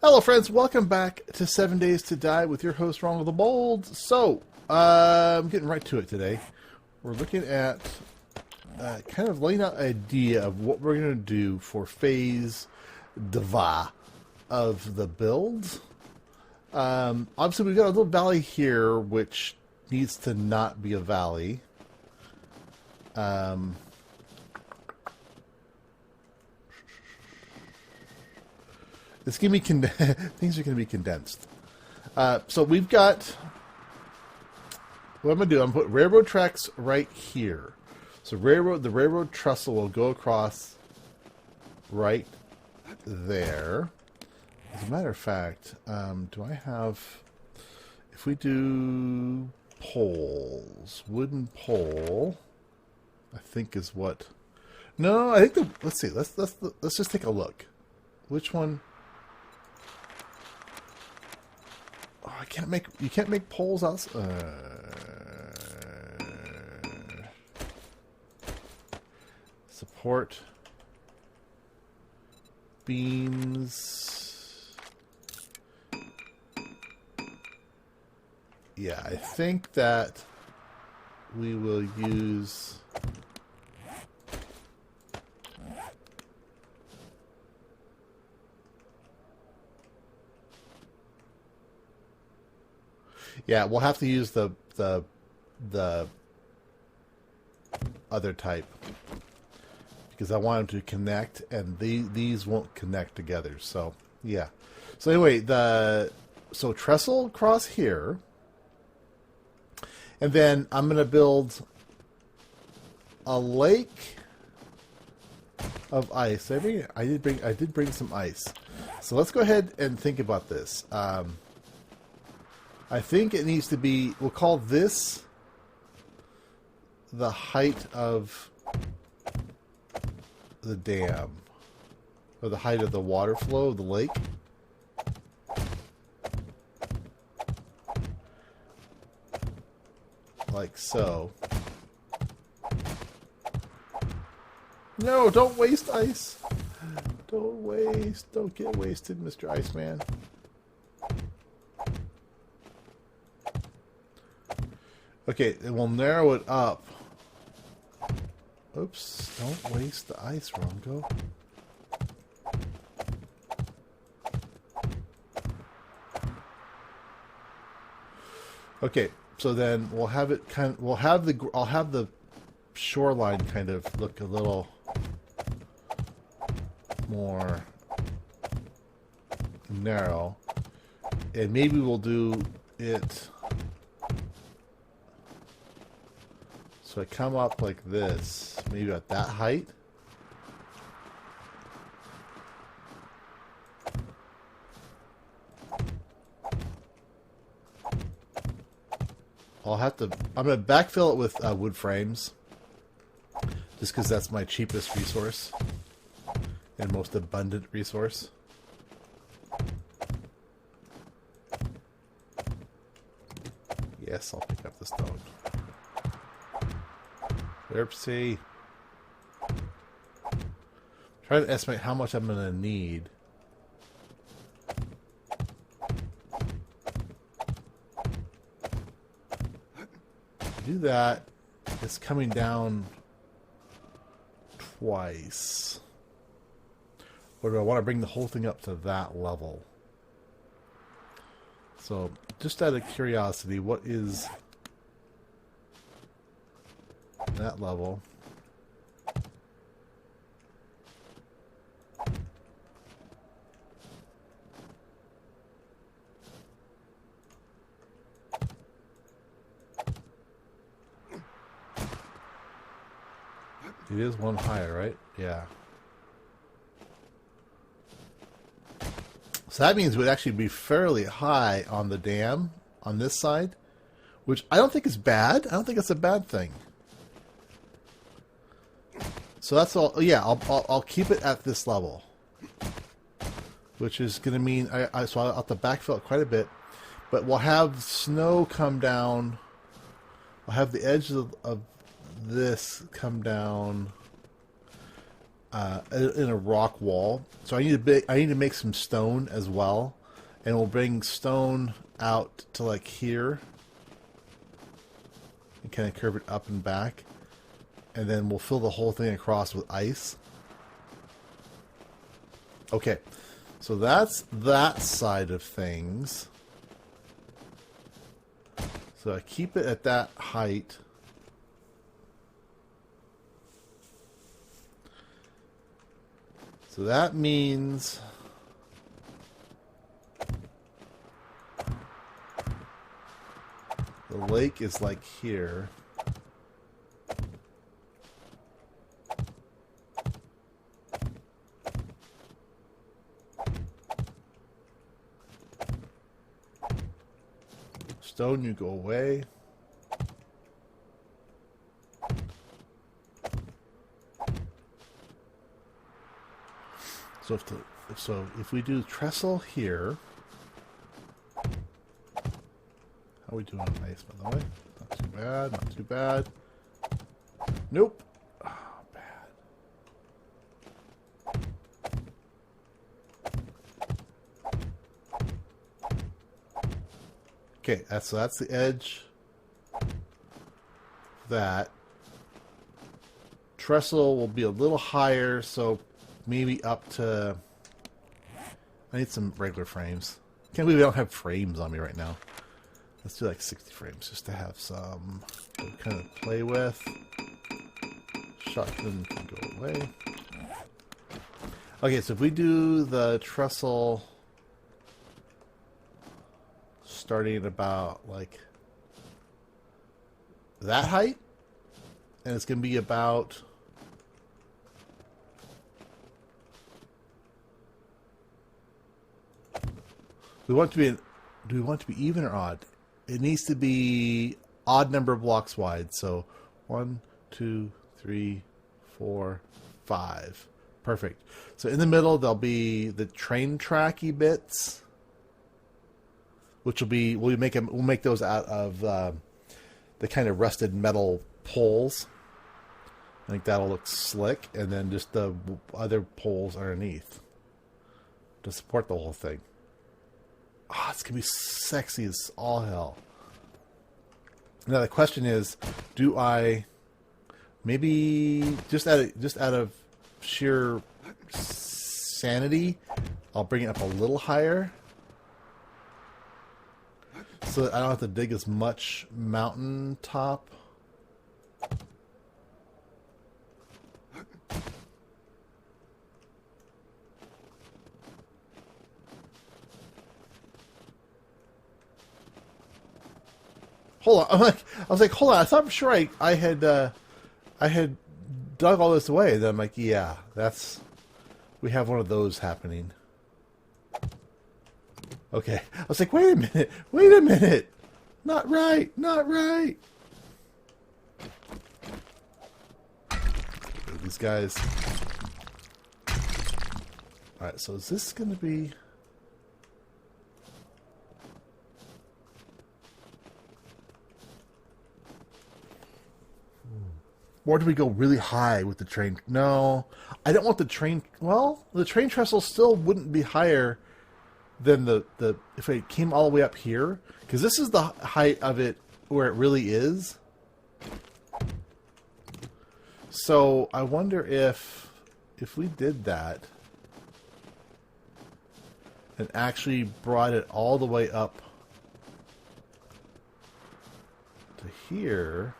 Hello friends, welcome back to 7 Days to Die with your host RongoTheBold. So, I'm getting right to it today. We're looking at kind of laying out an idea of what we're going to do for phase dva of the build. Obviously we've got a little valley here which needs to not be a valley. It's gonna be things are gonna be condensed. So we've got what I'm gonna do. I'm gonna put railroad tracks right here. So the railroad trestle will go across right there. As a matter of fact, do I have? If we do poles, wooden pole, I think is what. No, I think let's see. Let's just take a look. Which one? Oh, you can't make poles out. Support beams. Yeah, I think that we will use. Yeah, we'll have to use the other type because I want them to connect, and these won't connect together. So yeah. So anyway, so trestle across here, and then I'm gonna build a lake of ice. I did bring some ice. So let's go ahead and think about this. I think it needs to be, we'll call this the height of the dam, or the height of the water flow of the lake. Like so. No, don't waste ice. Don't get wasted, Mr. Iceman. Okay, and we'll narrow it up. Oops, don't waste the ice, Rongo. Okay, so then we'll have it I'll have the shoreline kind of look a little more narrow. And maybe we'll do it. So I come up like this, maybe at that height. I'm going to backfill it with wood frames. Just because that's my cheapest resource. And most abundant resource. Yes, I'll pick up the stone. Oopsie. Try to estimate how much I'm going to need. To do that, it's coming down twice. Or do I want to bring the whole thing up to that level? So, just out of curiosity, what is that level? It is one higher, right? Yeah. So that means it would actually be fairly high on the dam on this side, which I don't think is bad. I don't think it's a bad thing. So that's all. Yeah, I'll keep it at this level, which is going to mean so I'll have to backfill it quite a bit, but we'll have snow come down. I'll have the edge of this come down in a rock wall. So I need to make some stone as well, and we'll bring stone out to like here, and kind of curve it up and back, and then we'll fill the whole thing across with ice. Okay, so that's that side of things. So I keep it at that height. So that means the lake is like here. Stone, you go away. So if we do trestle here, how are we doing on ice, by the way? Not too bad, not too bad. Nope. Oh, bad. Okay, so that's the edge. That. Trestle will be a little higher, so maybe up to... I need some regular frames. Can't believe I don't have frames on me right now. Let's do like 60 frames just to have some to kind of play with. Shotgun can go away. Okay, so if we do the trestle starting at about like that height, and it's going to be about... Do we want to be even or odd? It needs to be odd number of blocks wide. So 1, 2, 3, 4, 5. Perfect. So in the middle there'll be the train tracky bits, which will be we'll make those out of the kind of rusted metal poles. I think that'll look slick, and then just the other poles underneath to support the whole thing. Oh, it's going to be sexy as all hell. Now the question is, do I maybe just out of sheer sanity, I'll bring it up a little higher so that I don't have to dig as much mountain top. Hold on, I was like, hold on. I thought for sure I had dug all this away. Then I'm like, yeah, we have one of those happening. Okay, I was like, wait a minute, not right. These guys. All right, so is this going to be? Or do we go really high with the train? No, I don't want the train. Well, the train trestle still wouldn't be higher than the if it came all the way up here, because this is the height of it where it really is. So I wonder if we did that and actually brought it all the way up to here.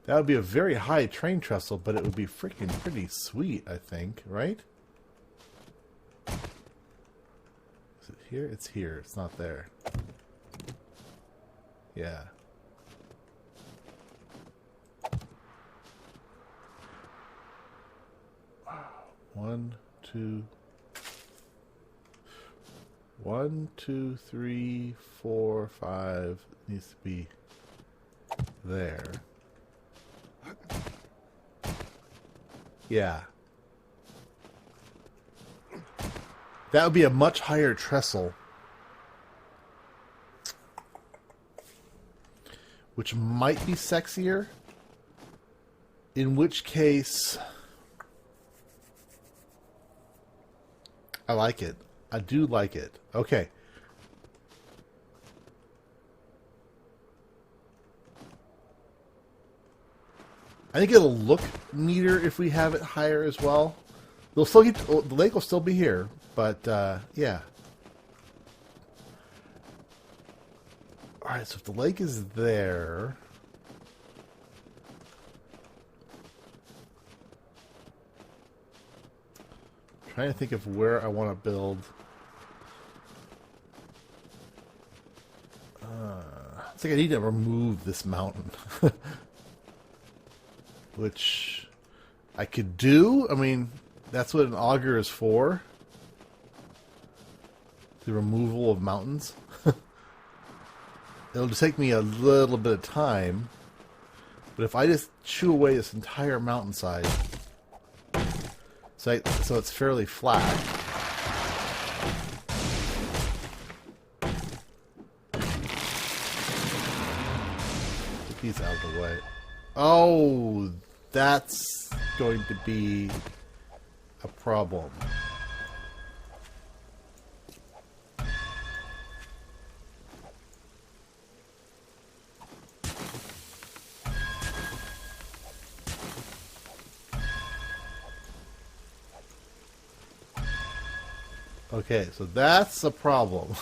That would be a very high train trestle, but it would be freaking pretty sweet, I think, right? Is it here? It's here. It's not there. Yeah. One, two, 3, 4, 5. Needs to be there. Yeah. That would be a much higher trestle. Which might be sexier In which case, I like it. I do like it. Okay. I think it'll look neater if we have it higher as well. They'll still get, the lake will still be here, but yeah. All right, so if the lake is there, I'm trying to think of where I want to build. I think I need to remove this mountain. Which I could do. I mean, that's what an auger is for. The removal of mountains. It'll just take me a little bit of time. But if I just chew away this entire mountainside, so it's fairly flat. Get these out of the way. Oh, that's going to be a problem. Okay, so that's a problem.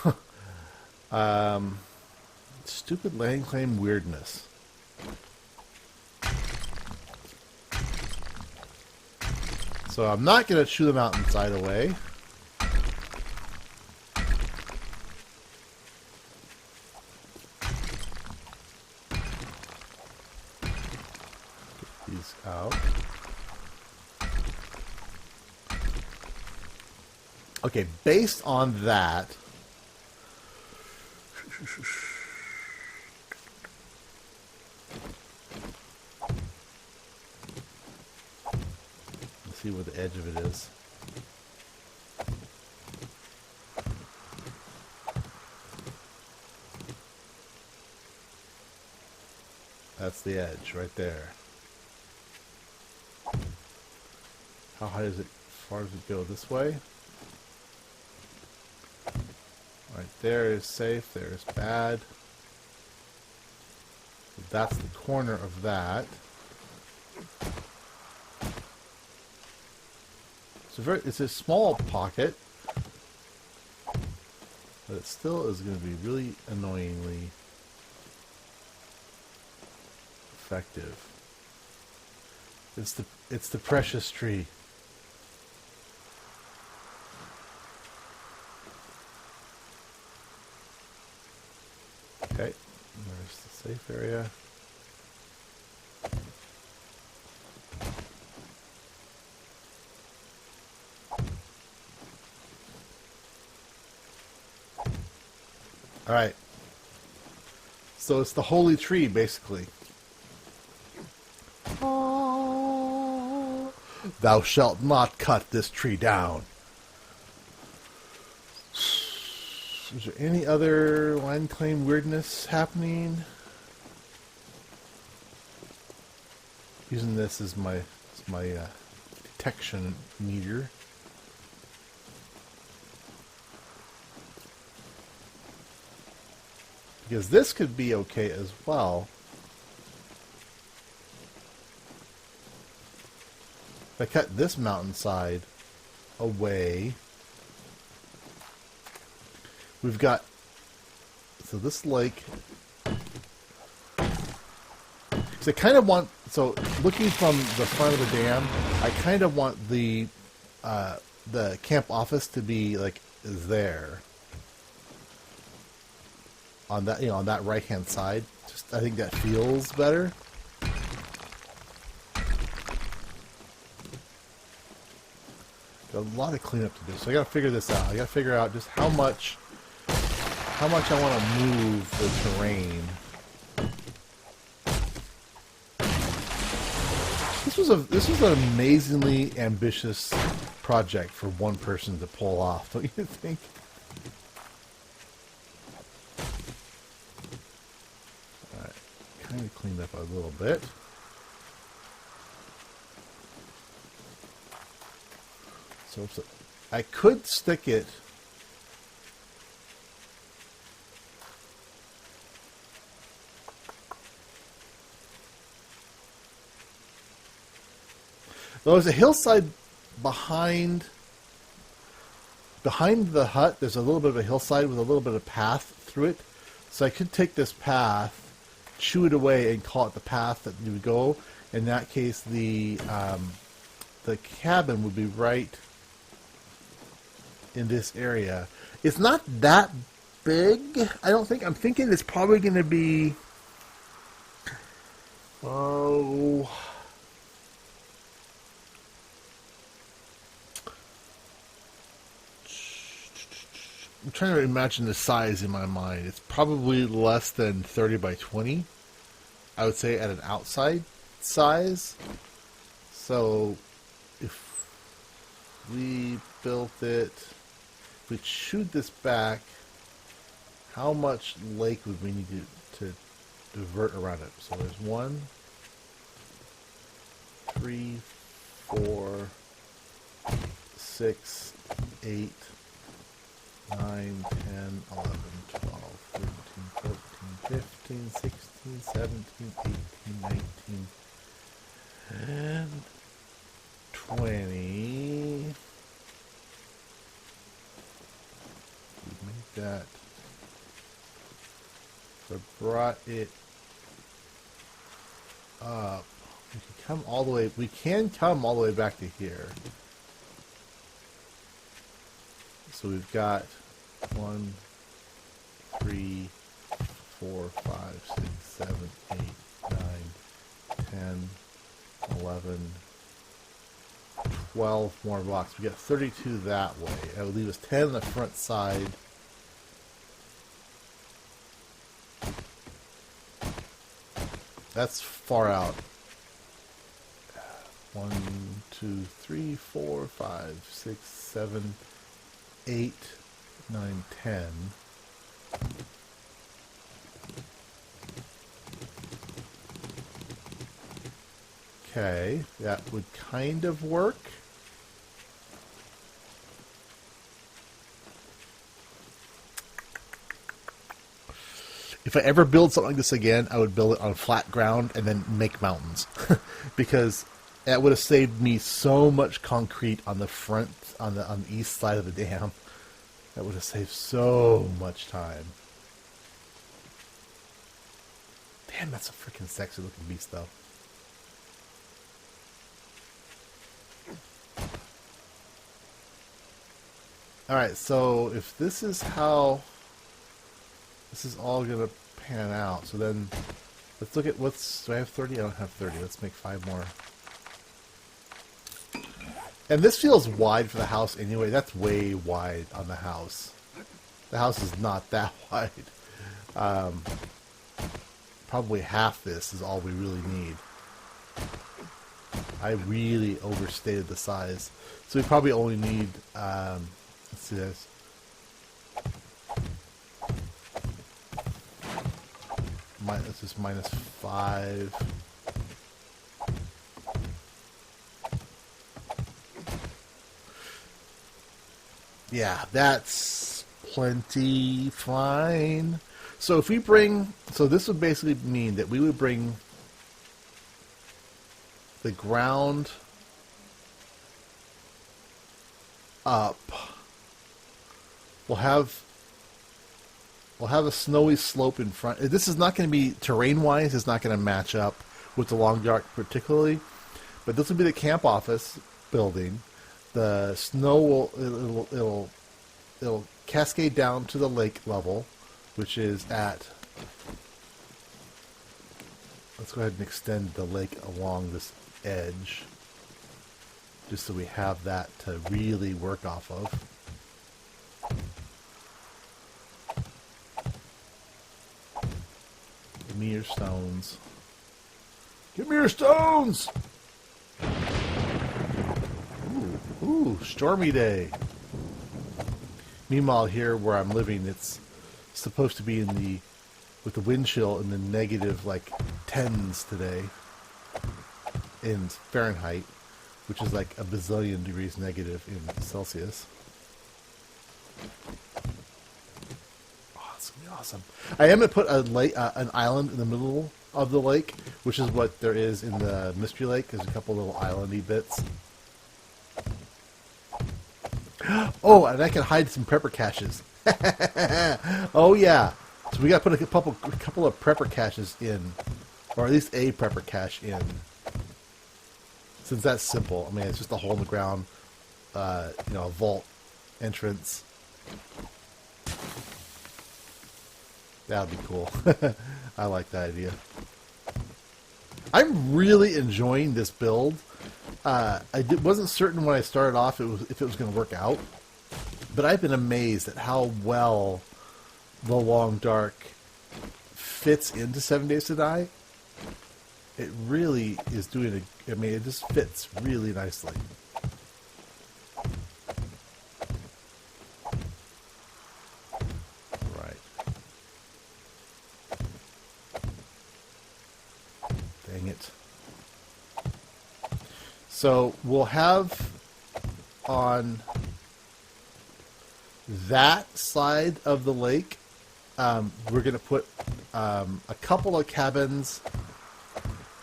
Stupid land claim weirdness. So I'm not going to chew the mountainside away. Get these out. Okay, based on that, let's see where the edge of it is. That's the edge right there. How high is it? As far as it go this way? Right there is safe, there is bad. So that's the corner of that. It's a small pocket, but it still is going to be really annoyingly effective. It's the precious tree. Okay, there's the safe area. Alright. So it's the holy tree, basically. Oh, thou shalt not cut this tree down. Is there any other land claim weirdness happening? Using this as my detection meter. Because this could be okay as well. If I cut this mountainside away, we've got, so this lake, so I kind of want, so looking from the front of the dam, I kind of want the camp office to be like there. On that, on that right-hand side. Just, I think that feels better. Got a lot of cleanup to do, so I gotta figure this out. I gotta figure out just how much I want to move the terrain. This was an amazingly ambitious project for one person to pull off, don't you think? Alright, kind of cleaned up a little bit. So I could stick it. There's a hillside behind the hut. There's a little bit of a hillside with a little bit of path through it. So I could take this path, chew it away, and call it the path that you would go. In that case, the cabin would be right in this area. It's not that big, I don't think. I'm thinking it's probably going to be... Oh... I'm trying to imagine the size in my mind. It's probably less than 30 by 20. I would say at an outside size. So if we built it, if we chewed this back, how much lake would we need to divert around it? So there's 1, 3, 4, 6, 8, 9, 10, 11, 12, 13, 14, 15, 16, 17, 18, 19, and 20. We make that. So I brought it up. We can come all the way. We can come all the way back to here. So we've got 1, 3, 4, 5, 6, 7, 8, 9, 10, 11, 12 more blocks. We got 32 that way. That would leave us 10 on the front side. That's far out. 1, 2, 3, 4, 5, 6, 7, 8, 9, 10. Okay, that would kind of work. If I ever build something like this again, I would build it on flat ground and then make mountains. Because that would have saved me so much concrete on the front, on the east side of the dam. That would have saved so much time. Damn, that's a freaking sexy looking beast, though. Alright, so if this is how this is all going to pan out, so then let's look at what's... Do I have 30? I don't have 30. Let's make 5 more. And this feels wide for the house anyway. That's way wide on the house. The house is not that wide. Probably half this is all we really need. I really overstated the size. So we probably only need... let's see this. This is minus 5. Yeah, that's plenty fine. So if we bring... So this would basically mean that we would bring the ground up. We'll have a snowy slope in front. This is not going to be, terrain-wise, it's not going to match up with the long dark particularly. But this will be the camp office building. The snow will it'll cascade down to the lake level, which is at... Let's go ahead and extend the lake along this edge, just so we have that to really work off of. Give me your stones. Give me your stones! Ooh, stormy day. Meanwhile, here where I'm living, it's supposed to be in the, with the wind chill in the negative like 10s today in Fahrenheit. which is like a bazillion degrees negative in Celsius. Oh, it's gonna be awesome. I am gonna put a lake, an island in the middle of the lake, which is what there is in the Mystery Lake. There's a couple little islandy bits. Oh, and I can hide some prepper caches. Oh yeah. So we got to put a couple of prepper caches in, or at least a prepper cache in. Since that's simple. I mean, it's just a hole in the ground, a vault entrance. That would be cool. I like that idea. I'm really enjoying this build. Wasn't certain when I started off if it was going to work out, but I've been amazed at how well the Long Dark fits into 7 Days to Die. It really is doing it just fits really nicely. Right. Dang it. So we'll have on that side of the lake, we're going to put a couple of cabins,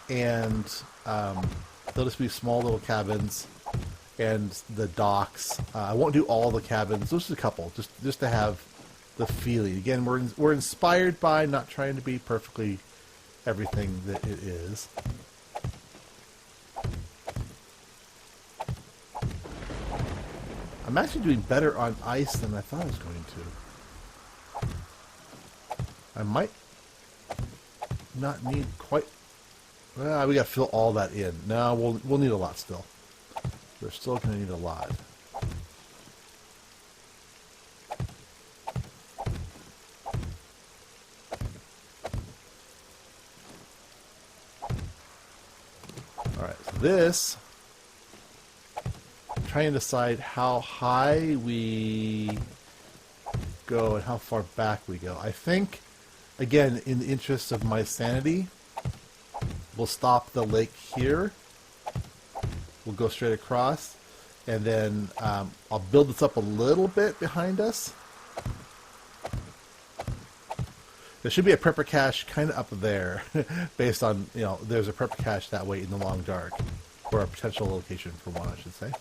and they'll just be small little cabins, and the docks. I won't do all the cabins, just a couple, just to have the feeling. Again, we're inspired by, not trying to be perfectly everything that it is. I'm actually doing better on ice than I thought I was going to. I might not need quite... Well, we got to fill all that in. No, we'll need a lot still. We're still going to need a lot. Alright, so this... trying to decide how high we go and how far back we go. I think, again, in the interest of my sanity, we'll stop the lake here. We'll go straight across, and then I'll build this up a little bit behind us. There should be a prepper cache kind of up there, based on, there's a prepper cache that way in the Long Dark, or a potential location for one, I should say.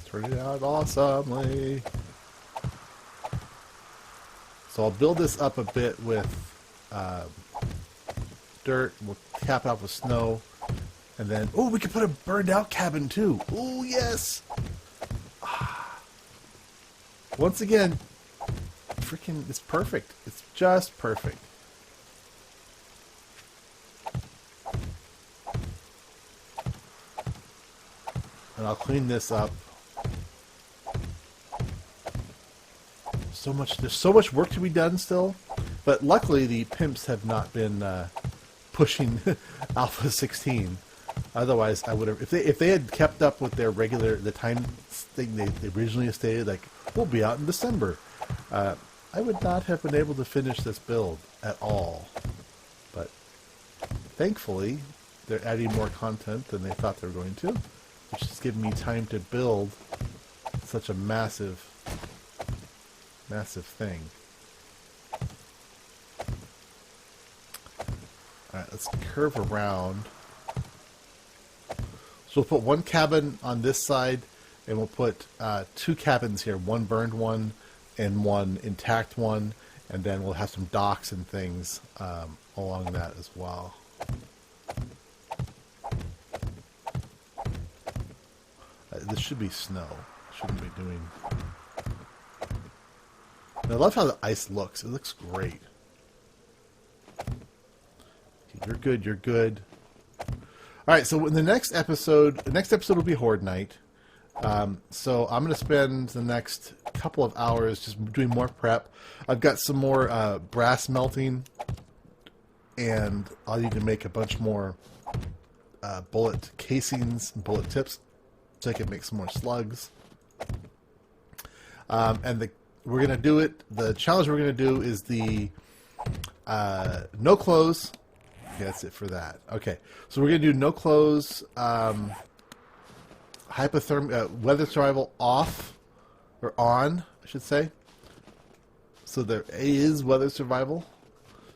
Turning out awesomely. So I'll build this up a bit with dirt. We'll cap it off with snow. And then, oh, we could put a burned out cabin too. Oh, yes. Once again, freaking, it's perfect. It's just perfect. And I'll clean this up. There's so much work to be done still, but luckily the pimps have not been pushing Alpha 16. Otherwise, I would have. If they had kept up with their the time thing they originally stated, like we'll be out in December, I would not have been able to finish this build at all. But thankfully, they're adding more content than they thought they were going to, which is giving me time to build such a massive thing. Alright, let's curve around. So we'll put one cabin on this side, and we'll put two cabins here, one burned one and one intact one, and then we'll have some docks and things along that as well. This should be snow. Shouldn't be doing... And I love how the ice looks. It looks great. Okay, you're good. You're good. All right. So in the next episode will be Horde Night. So I'm going to spend the next couple of hours just doing more prep. I've got some more brass melting, and I'll need to make a bunch more bullet casings and bullet tips so I can make some more slugs. And we're going to do it. The challenge we're going to do is the no clothes. Yeah, that's it for that. Okay, so we're going to do no clothes, weather survival off, or on, I should say. So there is weather survival.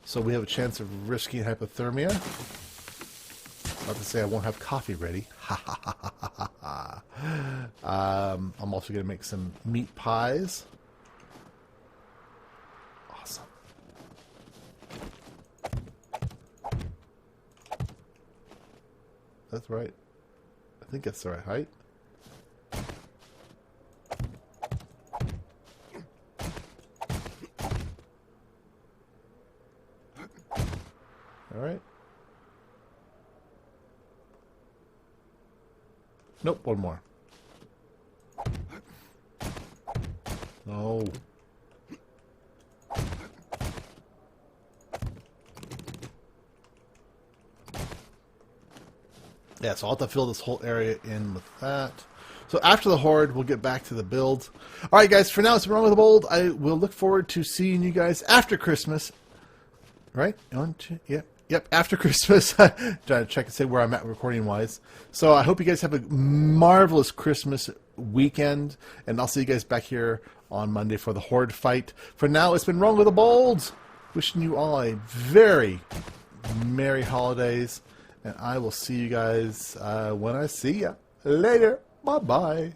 So we have a chance of risking hypothermia. Not to say I won't have coffee ready. I'm also going to make some meat pies. Awesome. That's right. I think that's the right height. All right. Nope, one more. No. Yeah, so I'll have to fill this whole area in with that. So after the Horde, we'll get back to the build. All right, guys, for now, it's been RongoTheBold. I will look forward to seeing you guys after Christmas. Right? Yep, after Christmas. Trying to check and say where I'm at recording-wise. So I hope you guys have a marvelous Christmas weekend, and I'll see you guys back here on Monday for the Horde fight. For now, it's been RongoTheBold. Wishing you all a very Merry Holidays, and I will see you guys when I see ya. Later. Bye-bye.